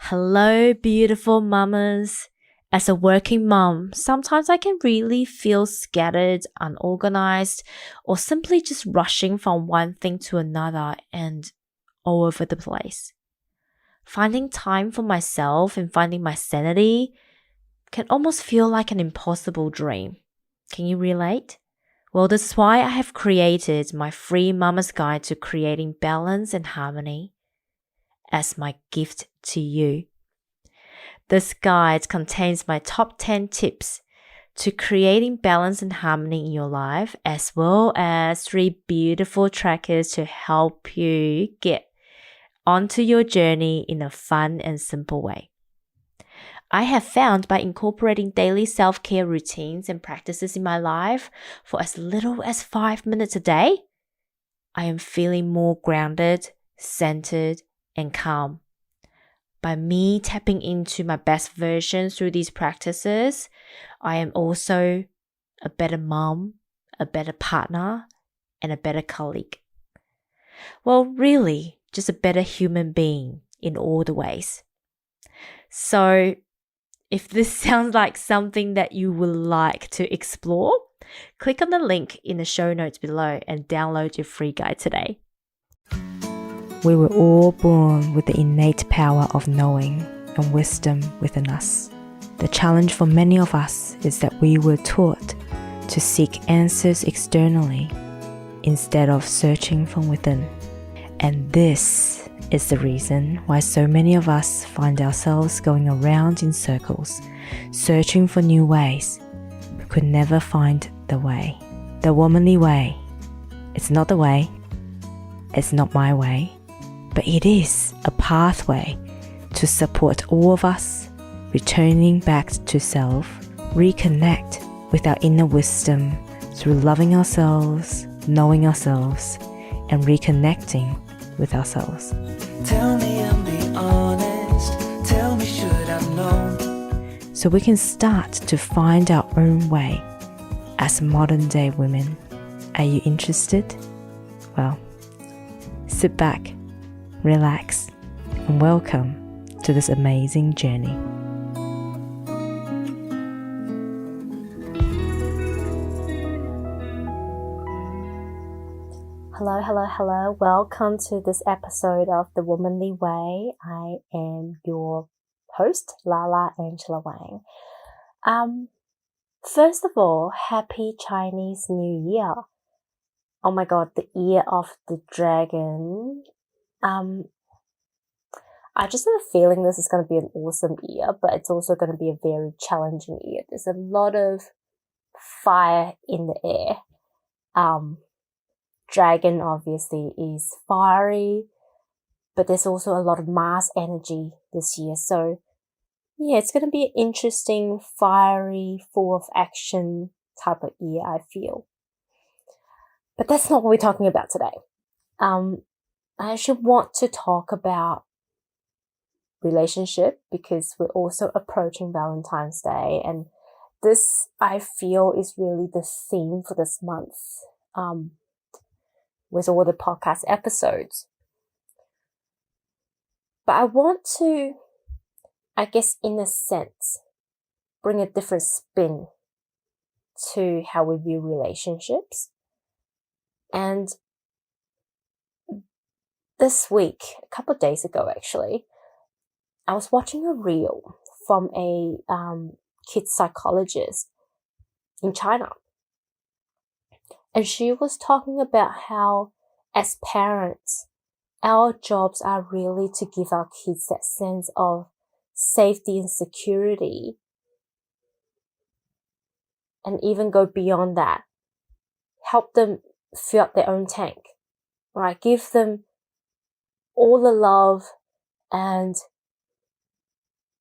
Hello, beautiful mamas. As a working mom, sometimes I can really feel scattered, unorganized, or simply just rushing from one thing to another and all over the place. Finding time for myself and finding my sanity can almost feel like an impossible dream. Can you relate? Well, this is why I have created my free Mama's Guide to Creating Balance and Harmony as my gift to you. This guide contains my top 10 tips to creating balance and harmony in your life, as well as 3 beautiful trackers to help you get onto your journey in a fun and simple way. I have found by incorporating daily self-care routines and practices in my life for as little as 5 minutes a day, I am feeling more grounded, centered, and calm. By me tapping into my best version through these practices, I am also a better mom, a better partner, and a better colleague. Well, really, just a better human being in all the ways. So, if this sounds like something that you would like to explore, click on the link in the show notes below and download your free guide today. We were all born with the innate power of knowing and wisdom within us. The challenge for many of us is that we were taught to seek answers externally instead of searching from within. And this is the reason why so many of us find ourselves going around in circles, searching for new ways, but could never find the way. The womanly way. It's not the way. It's not my way. But it is a pathway to support all of us returning back to self, reconnect with our inner wisdom through loving ourselves, knowing ourselves, and reconnecting with ourselves. Tell me and be honest. Tell me should I've known. So we can start to find our own way as modern day women. Are you interested? Well, sit back, relax, and welcome to this amazing journey. Hello. Welcome to this episode of The Womanly Way. I am your host, Lala Angela Wang. First of all, happy Chinese New Year. Oh my God, the year of the dragon. I just have a feeling this is going to be an awesome year, but it's also going to be a very challenging year. There's a lot of fire in the air. Dragon obviously is fiery, but there's also a lot of Mars energy this year. So yeah, it's going to be an interesting, fiery, full of action type of year, I feel. But that's not what we're talking about today. I actually want to talk about relationship because we're also approaching Valentine's Day, and this I feel is really the theme for this month with all the podcast episodes. But I want to, I guess in a sense, bring a different spin to how we view relationships. And this week, a couple of days ago actually, I was watching a reel from a kid psychologist in China. And she was talking about how, as parents, our jobs are really to give our kids that sense of safety and security, and even go beyond that. Help them fill up their own tank, right? Give them all the love and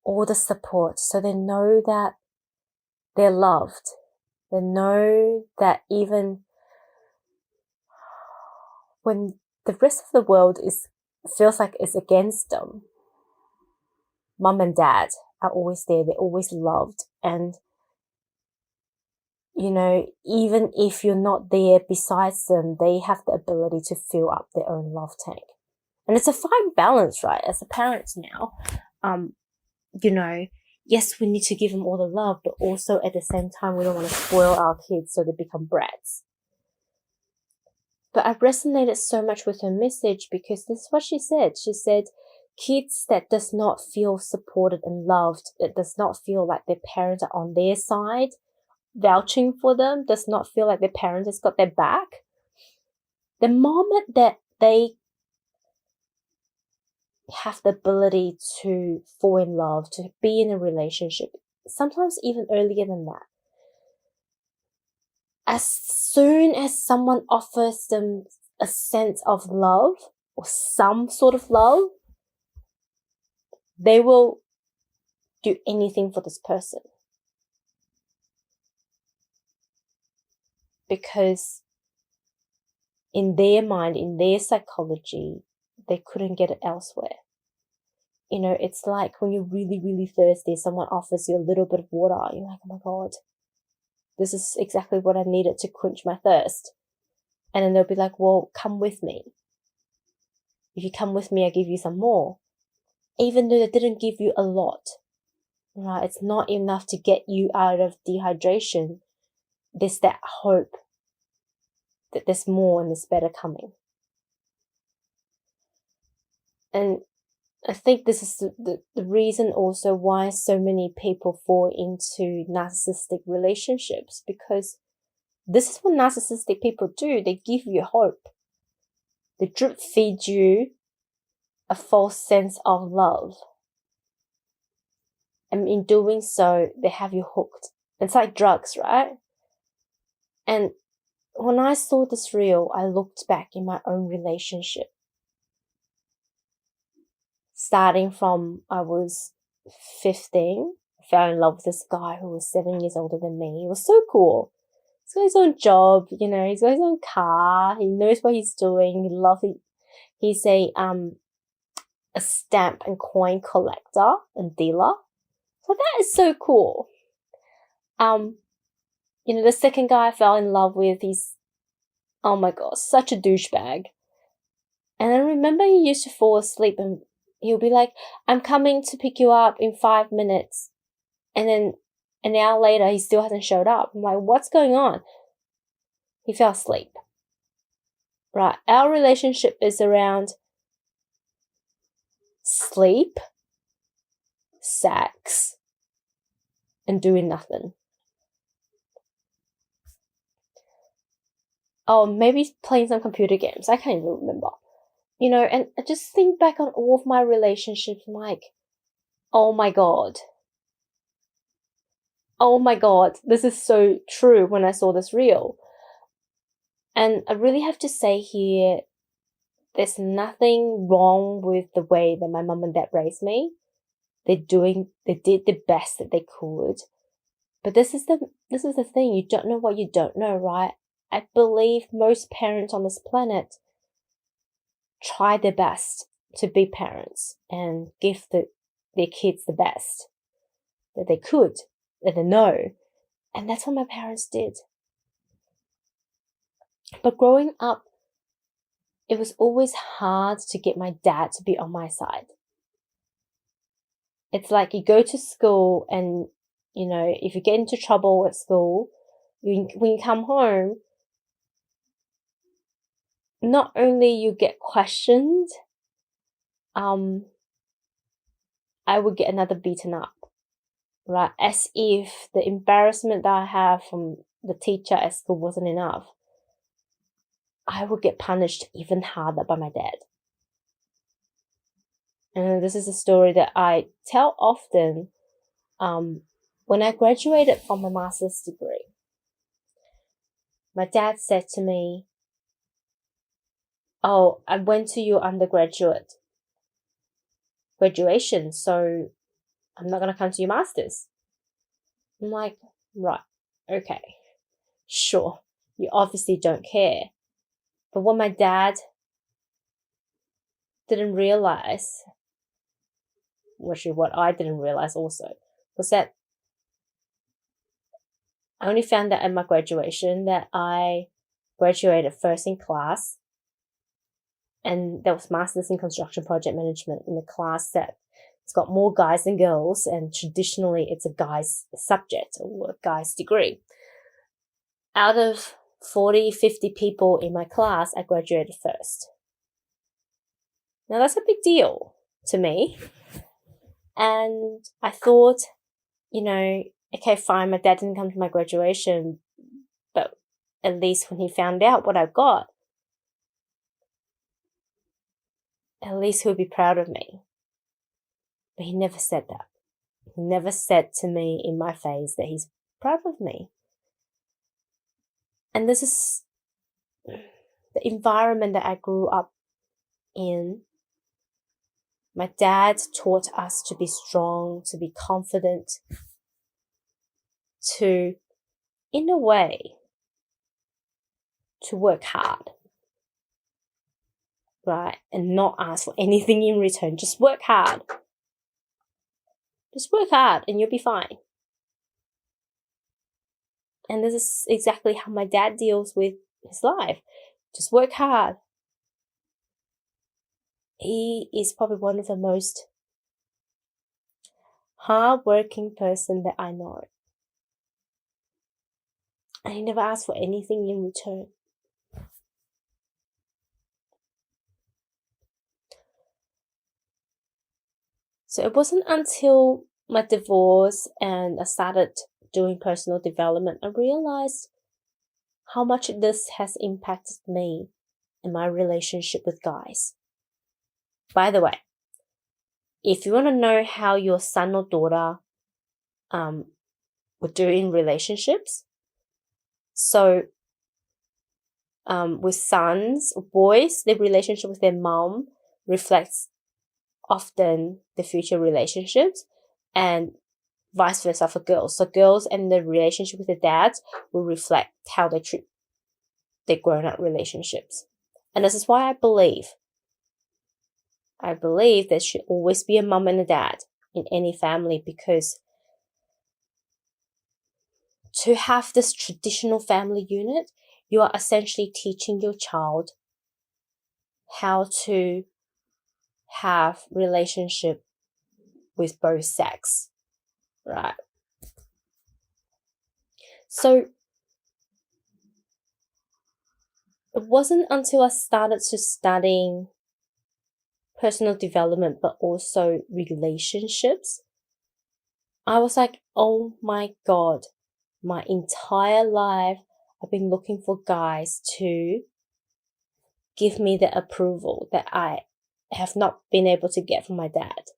all the support so they know that they're loved. They know that even when the rest of the world feels like it's against them, mom and dad are always there. They're always loved. And, you know, even if you're not there besides them, they have the ability to fill up their own love tank. And it's a fine balance, right? As a parent now, yes, we need to give them all the love, but also at the same time, we don't want to spoil our kids so they become brats. But I resonated so much with her message because this is what she said. She said, kids that does not feel supported and loved, that does not feel like their parents are on their side, vouching for them, does not feel like their parents has got their back. The moment that they have the ability to fall in love, to be in a relationship, sometimes even earlier than that, as soon as someone offers them a sense of love or some sort of love, they will do anything for this person. Because in their mind, in their psychology, they couldn't get it elsewhere. It's like when you're really, really thirsty, someone offers you a little bit of water. You're like, oh my God, this is exactly what I needed to quench my thirst. And then they'll be like, well, come with me. If you come with me, I give you some more. Even though they didn't give you a lot, right? It's not enough to get you out of dehydration. There's that hope that there's more and there's better coming. And I think this is the reason also why so many people fall into narcissistic relationships, because this is what narcissistic people do. They give you hope. They drip feed you a false sense of love. And in doing so, they have you hooked. It's like drugs, right? And when I saw this reel, I looked back in my own relationship. Starting from I was 15, I fell in love with this guy who was 7 years older than me. He was so cool. He's got his own job, he's got his own car, he knows what he's doing, he loves it. He's a stamp and coin collector and dealer. So that is so cool. The second guy I fell in love with, he's, oh my God, such a douchebag. And I remember he used to fall asleep and he'll be like, I'm coming to pick you up in 5 minutes. And then an hour later, he still hasn't showed up. I'm like, what's going on? He fell asleep. Right. Our relationship is around sleep, sex, and doing nothing. Oh, maybe playing some computer games. I can't even remember. And I just think back on all of my relationships, I'm like, oh my God. Oh my God, this is so true when I saw this reel. And I really have to say here, there's nothing wrong with the way that my mum and dad raised me. They did the best that they could. But this is the thing, you don't know what you don't know, right? I believe most parents on this planet try their best to be parents and give their kids the best that they could, that they know. And that's what my parents did. But growing up, it was always hard to get my dad to be on my side. It's like you go to school and, if you get into trouble at school, when you come home, not only you get questioned, I would get another beaten up, right? As if the embarrassment that I have from the teacher at school wasn't enough. I would get punished even harder by my dad. And this is a story that I tell often. When I graduated from my master's degree, my dad said to me, oh, I went to your undergraduate graduation, so I'm not going to come to your master's. I'm like, right, okay, sure, you obviously don't care. But what my dad didn't realize, which is what I didn't realize also, was that I only found out at my graduation that I graduated first in class, and that was Masters in Construction Project Management in the class that It's got more guys than girls, and traditionally it's a guy's subject or a guy's degree. Out of 40, 50 people in my class, I graduated first. Now that's a big deal to me. And I thought, okay, fine, my dad didn't come to my graduation, but at least when he found out what I got, at least he'll be proud of me. But he never said that. He never said to me in my face that he's proud of me. And this is the environment that I grew up in. My dad taught us to be strong, to be confident, to, in a way, to work hard, right? And not ask for anything in return. Just work hard. Just work hard and you'll be fine. And this is exactly how my dad deals with his life. Just work hard. He is probably one of the most hard-working person that I know. And he never asked for anything in return. So it wasn't until my divorce and I started doing personal development, I realized how much this has impacted me and my relationship with guys. By the way, if you want to know how your son or daughter would do in relationships, so with sons or boys, their relationship with their mom reflects often the future relationships, and vice versa for girls. So girls and the relationship with their dads will reflect how they treat their grown-up relationships. And this is why I believe there should always be a mum and a dad in any family, because to have this traditional family unit, you are essentially teaching your child how to have relationship with both sex, right? So it wasn't until I started to studying personal development, but also relationships, I was like, oh my God, my entire life I've been looking for guys to give me the approval that I have not been able to get from my dad.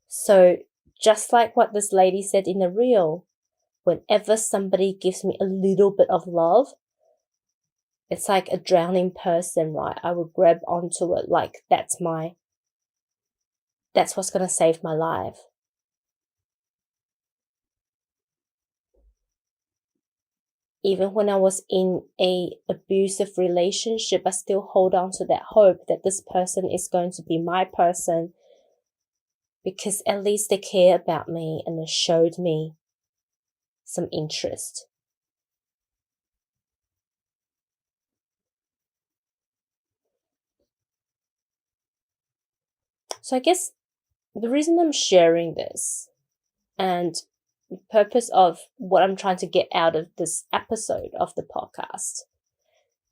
So just like what this lady said in the reel, whenever somebody gives me a little bit of love, it's like a drowning person, right? I would grab onto it like that's what's going to save my life. Even when I was in a abusive relationship, I still hold on to that hope that this person is going to be my person, because at least they care about me and they showed me some interest. So I guess the reason I'm sharing this and the purpose of what I'm trying to get out of this episode of the podcast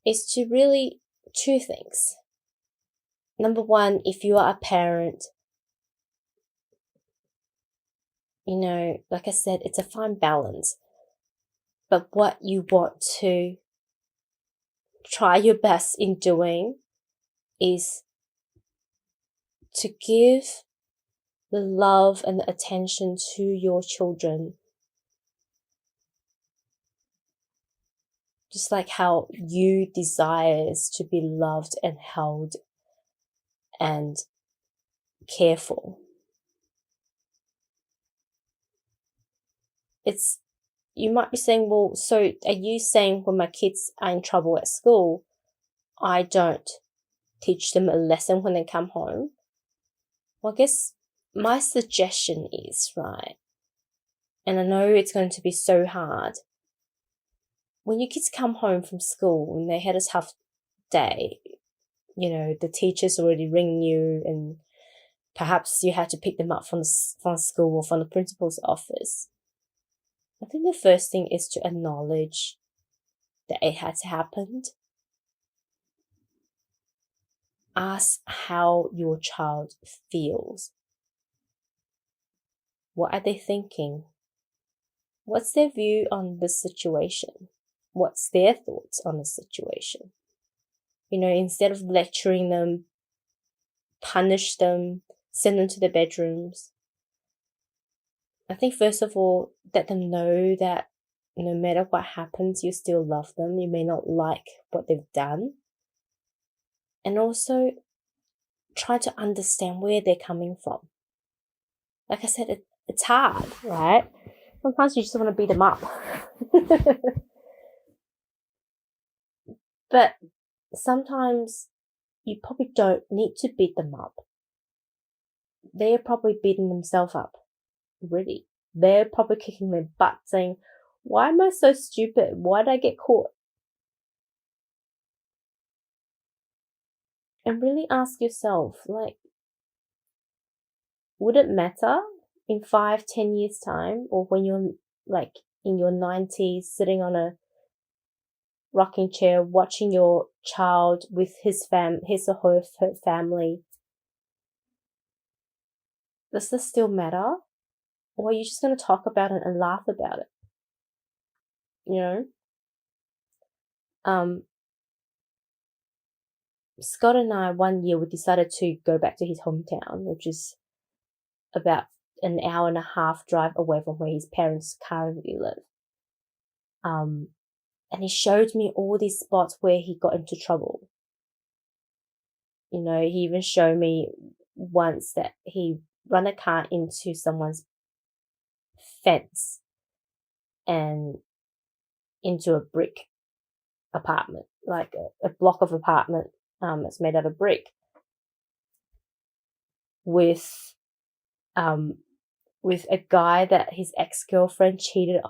is to really two things. Number one, if you are a parent, like I said, it's a fine balance. But what you want to try your best in doing is to give the love and the attention to your children, just like how you desires to be loved and held and cared for. You might be saying, well, so are you saying when my kids are in trouble at school, I don't teach them a lesson when they come home? Well, I guess my suggestion is, right, and I know it's going to be so hard, when your kids come home from school and they had a tough day, the teachers already ring you and perhaps you had to pick them up from school or from the principal's office. I think the first thing is to acknowledge that it has happened. Ask how your child feels. What are they thinking? What's their view on the situation? What's their thoughts on the situation? Instead of lecturing them, punish them, send them to their bedrooms. I think first of all, let them know that no matter what happens, you still love them. You may not like what they've done. And also try to understand where they're coming from. Like I said, it's hard, right? Sometimes you just want to beat them up. But sometimes you probably don't need to beat them up. They're probably beating themselves up already. They're probably kicking their butt saying, why am I so stupid? Why did I get caught? And really ask yourself, would it matter in 5-10 years time, or when you're in your 90s sitting on a rocking chair watching your child with his or her family? Does this still matter? Or are you just going to talk about it and laugh about it? Scott and I, one year, we decided to go back to his hometown, which is about an hour and a half drive away from where his parents currently live. And he showed me all these spots where he got into trouble. He even showed me once that he ran a car into someone's fence and into a brick apartment, like a block of apartment that's made out of brick, with a guy that his ex-girlfriend cheated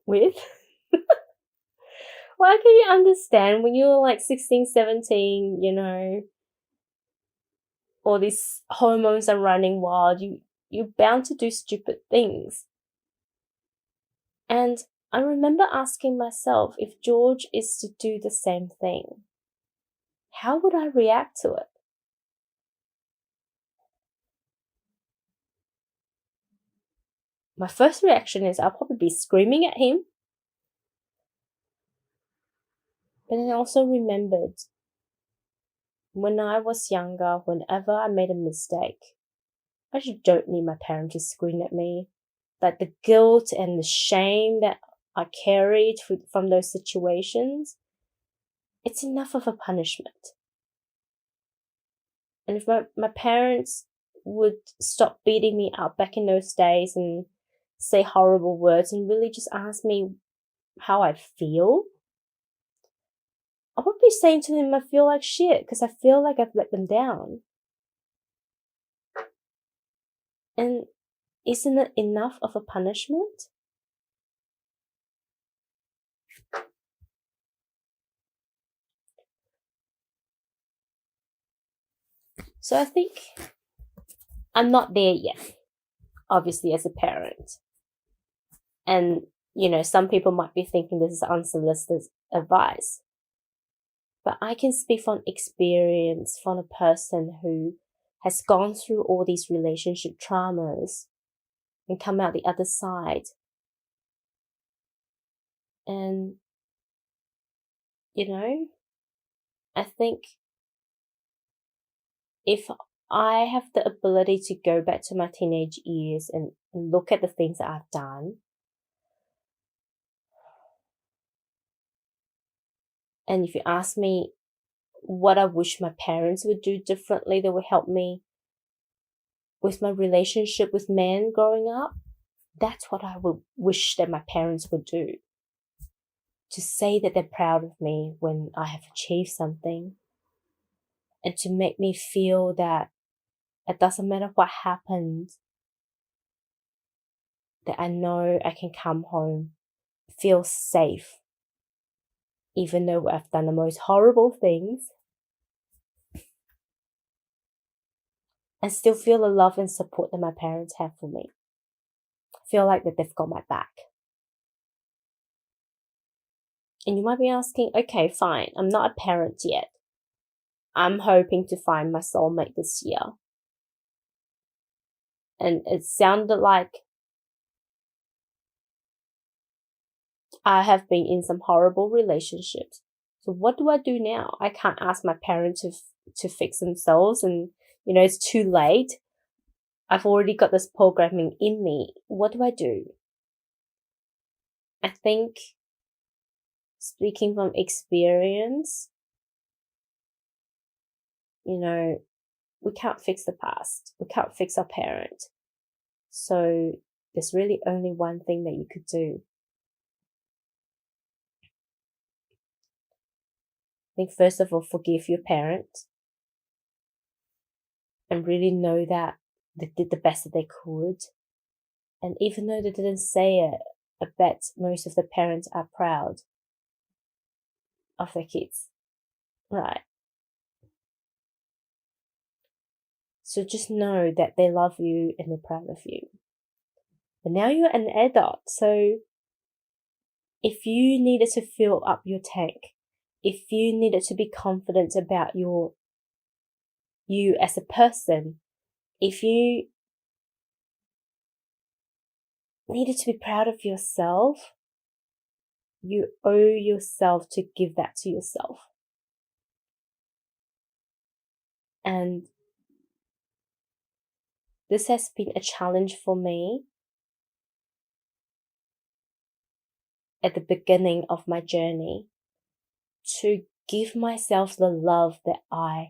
with. Why can you understand when you're 16, 17, all these hormones are running wild, you're bound to do stupid things. And I remember asking myself, if George is to do the same thing, how would I react to it? My first reaction is I'll probably be screaming at him. But then I also remembered when I was younger, whenever I made a mistake, I just don't need my parents to scream at me. The guilt and the shame that I carried from those situations, it's enough of a punishment. And if my parents would stop beating me up back in those days and say horrible words and really just ask me how I feel, I would be saying to them I feel like shit because I feel like I've let them down. And isn't it enough of a punishment? So I think I'm not there yet, obviously, as a parent. And, some people might be thinking this is unsolicited advice. But I can speak from experience from a person who has gone through all these relationship traumas and come out the other side. And, I think if I have the ability to go back to my teenage years and look at the things that I've done, and if you ask me what I wish my parents would do differently that would help me with my relationship with men growing up, that's what I would wish that my parents would do. To say that they're proud of me when I have achieved something, and to make me feel that it doesn't matter what happens, that I know I can come home, feel safe, even though I've done the most horrible things. and still feel the love and support that my parents have for me. I feel like that they've got my back. And you might be asking, okay, fine, I'm not a parent yet. I'm hoping to find my soulmate this year. And it sounded like I have been in some horrible relationships. So what do I do now? I can't ask my parents to fix themselves, and it's too late. I've already got this programming in me. What do I do? I think, speaking from experience, we can't fix the past. We can't fix our parent. So there's really only one thing that you could do. I think first of all, forgive your parent and really know that they did the best that they could. And even though they didn't say it, I bet most of the parents are proud of their kids, right? So just know that they love you and they're proud of you. But now you're an adult, so if you needed to fill up your tank, if you needed to be confident about you as a person, if you needed to be proud of yourself, you owe yourself to give that to yourself. And this has been a challenge for me at the beginning of my journey, to give myself the love that I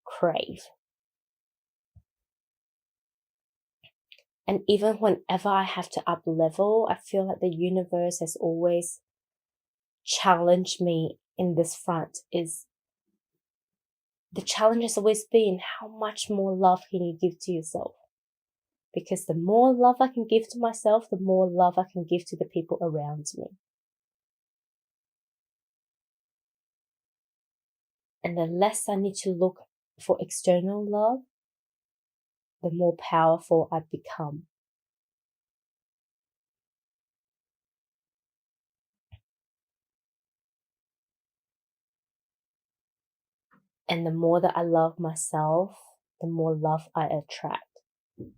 crave. And even whenever I have to up level, I feel like the universe has always challenged me in this front. The challenge has always been, how much more love can you give to yourself? Because the more love I can give to myself, the more love I can give to the people around me. And the less I need to look for external love, the more powerful I become. And the more that I love myself, the more love I attract. And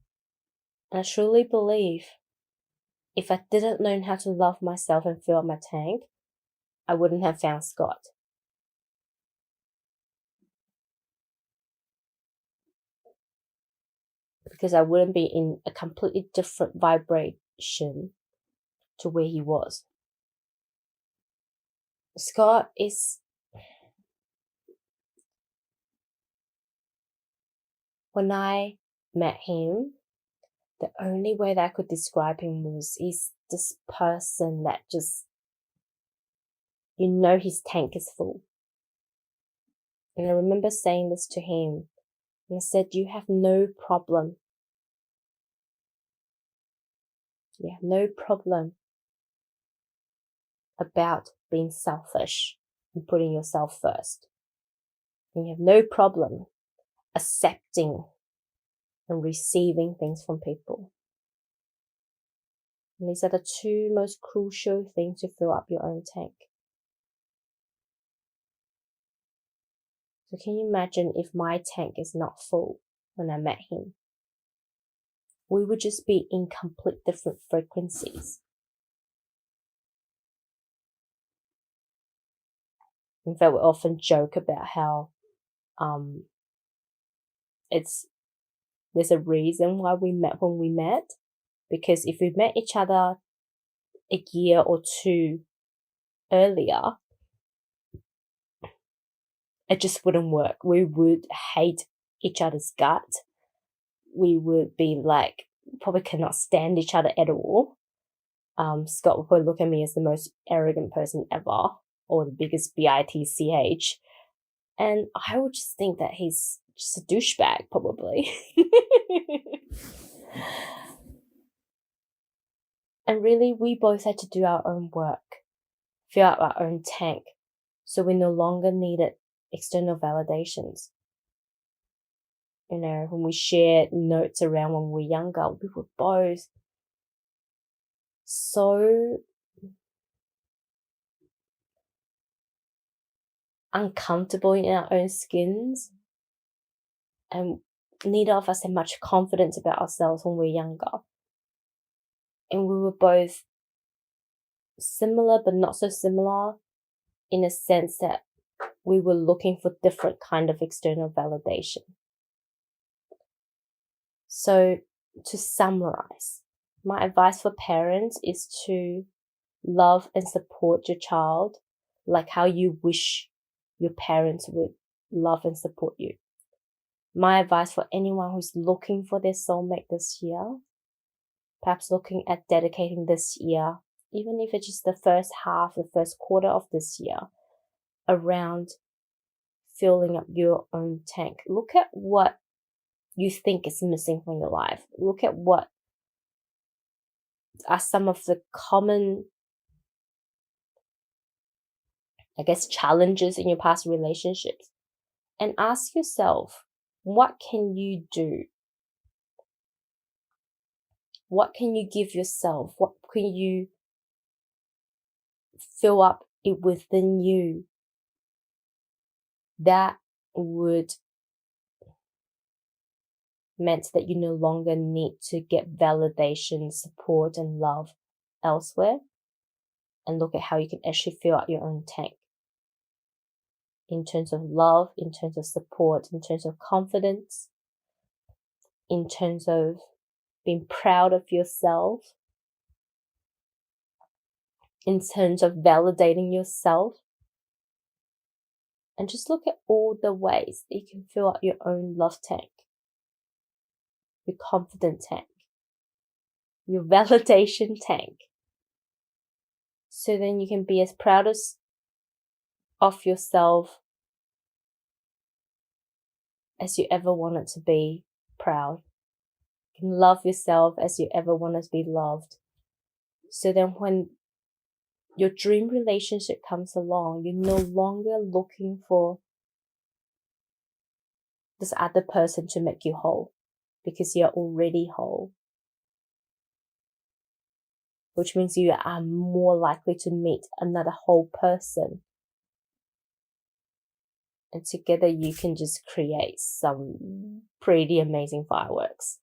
I truly believe if I didn't learn how to love myself and fill up my tank, I wouldn't have found Scott. Because I wouldn't be in a completely different vibration to where he was. Scott is... When I met him, the only way that I could describe him was, he's this person that just, his tank is full. And I remember saying this to him, and I said, you have no problem. You have no problem about being selfish and putting yourself first. And you have no problem accepting and receiving things from people. And these are the two most crucial things to fill up your own tank. So can you imagine if my tank is not full when I met him? We would just be in complete different frequencies. In fact, we often joke about how there's a reason why we met when we met. Because if we met each other a year or two earlier, it just wouldn't work. We would hate each other's gut. We would be like, probably cannot stand each other at all. Scott would probably look at me as the most arrogant person ever, or the biggest bitch. And I would just think that he's just a douchebag, probably. And really, we both had to do our own work, fill up our own tank, so we no longer needed external validations. when we shared notes around when we were younger, we were both so uncomfortable in our own skins, and neither of us had much confidence about ourselves when we were younger. And we were both similar but not so similar in a sense that we were looking for different kind of external validation. So to summarize, my advice for parents is to love and support your child like how you wish your parents would love and support you. My advice for anyone who's looking for their soulmate this year, perhaps looking at dedicating this year, even if it's just the first quarter of this year, around filling up your own tank. Look at what you think is missing from your life. Look at what are some of the common, challenges in your past relationships. And ask yourself, what can you do? What can you give yourself? What can you fill up it within you that would meant that you no longer need to get validation, support, and love elsewhere? And look at how you can actually fill out your own tank in terms of love, in terms of support, in terms of confidence, in terms of being proud of yourself, in terms of validating yourself. And just look at all the ways that you can fill out your own love tank, your confident tank, your validation tank. So then you can be as proud of yourself as you ever wanted to be proud. You can love yourself as you ever want to be loved. So then when your dream relationship comes along, you're no longer looking for this other person to make you whole, because you're already whole. Which means you are more likely to meet another whole person. And together you can just create some pretty amazing fireworks.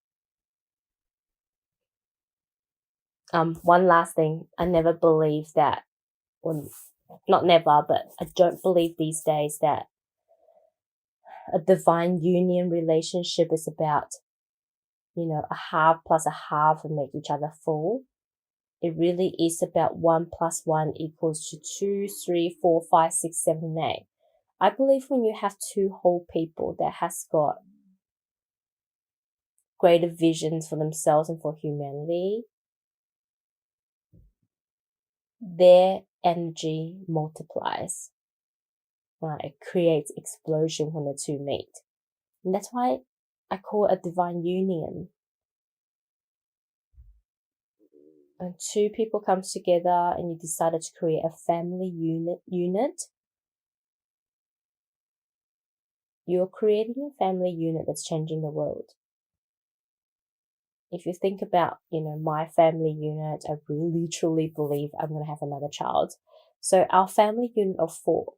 One last thing, I never believed that, not never, but I don't believe these days that a divine union relationship is about, a half plus a half and make each other full. It really is about 1 + 1 = 2, 3, 4, 5, 6, 7, 8. I believe when you have two whole people that has got greater visions for themselves and for humanity, their energy multiplies. Right? It creates explosion when the two meet. And that's why I call it a divine union. When two people come together and you decided to create a family unit, you're creating a family unit that's changing the world. If you think about, my family unit, I really truly believe I'm going to have another child. So our family unit of 4,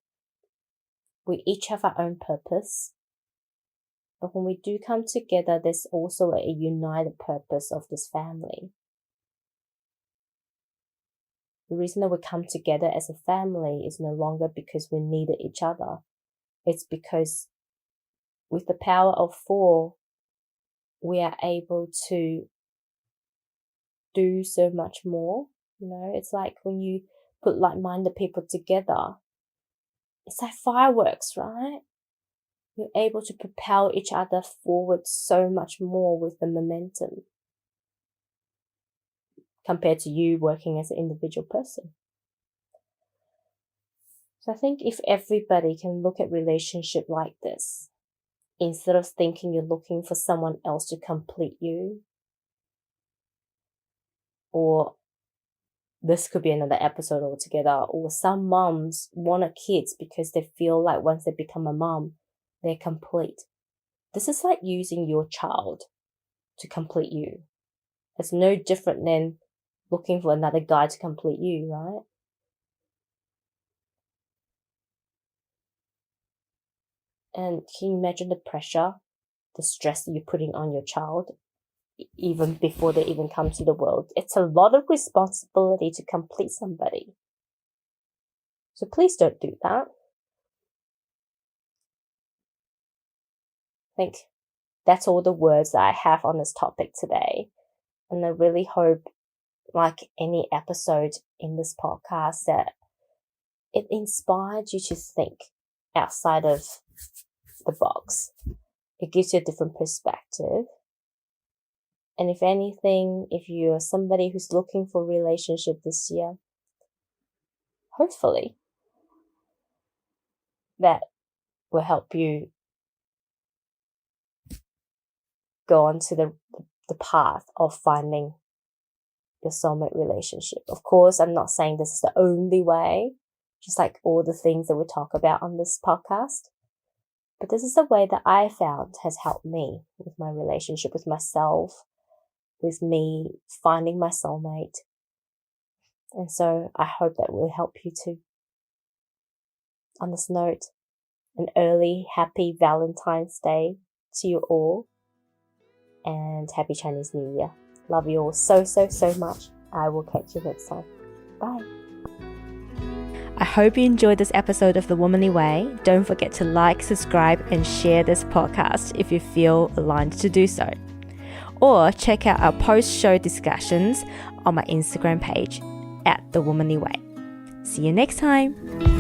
we each have our own purpose. But when we do come together, there's also a united purpose of this family. The reason that we come together as a family is no longer because we needed each other. It's because with the power of 4, we are able to do so much more. It's like when you put like-minded people together, it's like fireworks, right? You're able to propel each other forward so much more with the momentum compared to you working as an individual person. So I think if everybody can look at relationship like this, instead of thinking you're looking for someone else to complete you, or this could be another episode altogether, or some moms want kids because they feel like once they become a mom, they're complete. This is like using your child to complete you. It's no different than looking for another guy to complete you, right? And can you imagine the pressure, the stress that you're putting on your child even before they even come to the world? It's a lot of responsibility to complete somebody. So please don't do that. I think that's all the words that I have on this topic today. And I really hope, like any episode in this podcast, that it inspired you to think outside of the box. It gives you a different perspective. And if anything, if you're somebody who's looking for a relationship this year, hopefully that will help you go onto the path of finding your soulmate relationship. Of course, I'm not saying this is the only way, just like all the things that we talk about on this podcast. But this is the way that I found has helped me with my relationship with myself, with me finding my soulmate. And so I hope that will help you too. On this note, an early happy Valentine's Day to you all, and happy Chinese New Year. Love you all so, so, so much. I will catch you next time. Bye. I hope you enjoyed this episode of The Womanly Way. Don't forget to like, subscribe, and share this podcast if you feel aligned to do so. Or check out our post-show discussions on my Instagram page, @The Womanly Way. See you next time.